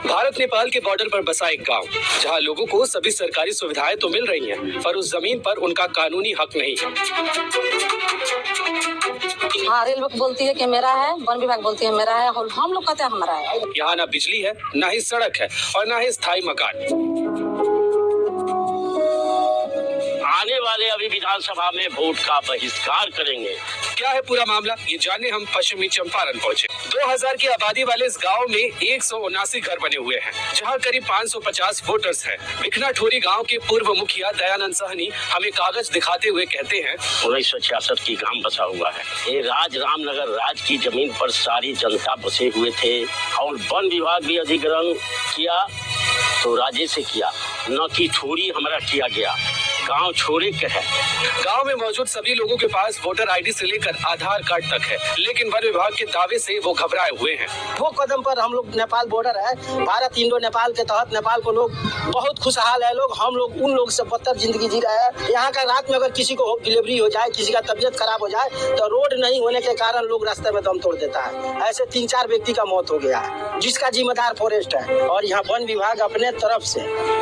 भारत नेपाल के बॉर्डर पर बसा एक गांव, जहां लोगों को सभी सरकारी सुविधाएं तो मिल रही हैं, पर उस जमीन पर उनका कानूनी हक नहीं है। हाँ, रेलवे बोलती है कि मेरा है, वन विभाग बोलती है मेरा है, और हम लोग कहते हैं हमारा है। यहाँ ना बिजली है, ना ही सड़क है और ना ही स्थायी मकान। आने वाले अभी विधानसभा में वोट का बहिष्कार करेंगे। क्या है पूरा मामला, ये जानने हम पश्चिमी चंपारण पहुंचे। 2000 की आबादी वाले इस गांव में 179 घर बने हुए हैं, जहां करीब 550 वोटर्स हैं। बिखना ठोरी गांव के पूर्व मुखिया दयानंद सहनी हमें कागज दिखाते हुए कहते हैं, 1966 की गांव बसा हुआ है। ये रामनगर राज की जमीन पर सारी जनता बसे हुए थे और वन विभाग भी अधिग्रहण किया तो राज्य से किया, न कि ठोरी हमारा किया गया। गांव छोरे के है। गांव में मौजूद सभी लोगों के पास वोटर आईडी से लेकर आधार कार्ड तक है, लेकिन वन विभाग के दावे से वो घबराए हुए हैं। वो कदम पर हम लोग नेपाल बॉर्डर है, भारत इंडो नेपाल के तहत नेपाल को लोग बहुत खुशहाल है। लोग हम लोग उन लोग से बदतर जिंदगी जी रहे हैं। यहाँ का रात में अगर किसी को डिलीवरी हो जाए, किसी का तबियत खराब हो जाए, तो रोड नहीं होने के कारण लोग रास्ते में दम तोड़ देता है। ऐसे 3-4 व्यक्ति का मौत हो गया है, जिसका जिम्मेदार फॉरेस्ट है। और यहाँ वन विभाग अपने तरफ से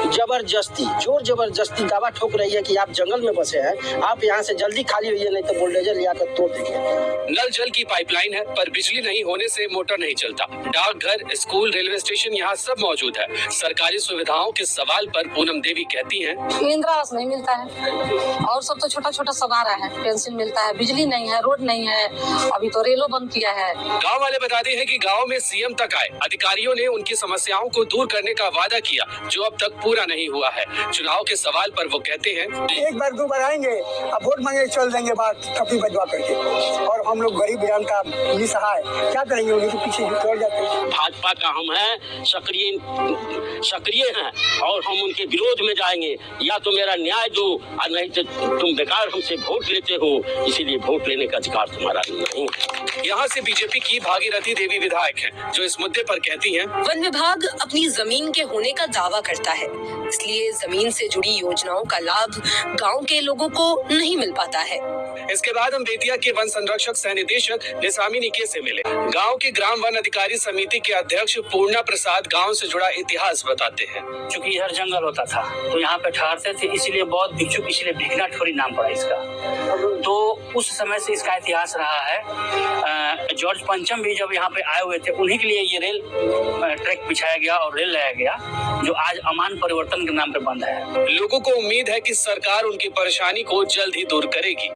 जबरदस्ती जोर जबरदस्ती दावा ठोक रही है कि आप जंगल में बसे हैं, आप यहाँ से जल्दी खाली होइए, नहीं तो बुलडोजर ले आकर तोड़ देंगे। नल जल की पाइपलाइन है, पर बिजली नहीं होने से मोटर नहीं चलता। डाकघर, स्कूल, रेलवे स्टेशन यहाँ सब मौजूद है। सरकारी सुविधाओं के सवाल पर पूनम देवी कहती हैं, इंदिरा आवास नहीं मिलता है और सब तो छोटा छोटा सब आ रहा है। पेंशन मिलता है, बिजली नहीं है, रोड नहीं है, अभी तो रेलो बंद किया है। गाँव वाले बताते हैं कि गाँव में सीएम तक आए, अधिकारियों ने उनकी समस्याओं को दूर करने का वादा किया, जो अब तक पूरा नहीं हुआ है। चुनाव के सवाल पर वो कहते हैं, एक बार 2 बार आएंगे, अब वोट मांगे चल देंगे बात कभी बजवा करके। और हम लोग गरीब जनता निसहाय क्या करेंगे, उन्हीं के पीछे दौड़ जाते हैं। भाजपा का हम हैं, सक्रिय हैं और हम उनके विरोध में जाएंगे। या तो मेरा न्याय दो और नहीं तो तुम बेकार हमसे वोट लेते हो, इसीलिए वोट लेने का अधिकार तुम्हारा नहीं। यहाँ से बीजेपी की भागीरथी देवी विधायक हैं, जो इस मुद्दे पर कहती हैं, वन विभाग अपनी जमीन के होने का दावा करता है, इसलिए जमीन से जुड़ी योजनाओं का लाभ गांव के लोगों को नहीं मिल पाता है। इसके बाद हम बेतिया के वन संरक्षक सह निदेशक निसामी निके से मिले। गांव के ग्राम वन अधिकारी समिति के अध्यक्ष पूर्णा प्रसाद गांव से जुड़ा इतिहास बताते हैं। चूंकि इधर जंगल होता था तो यहाँ पे ठहरते थे, इसलिए बहुत भिक्षुक, इसलिए भिखना ठोरी नाम पड़ा इसका। तो उस समय से इसका इतिहास रहा है। जॉर्ज पंचम भी जब यहाँ पे आए हुए थे, उन्हीं के लिए ये रेल ट्रैक बिछाया गया और रेल लाया गया, जो आज अमान परिवर्तन के नाम पे बंद है। लोगों को उम्मीद है कि सरकार उनकी परेशानी को जल्द ही दूर करेगी।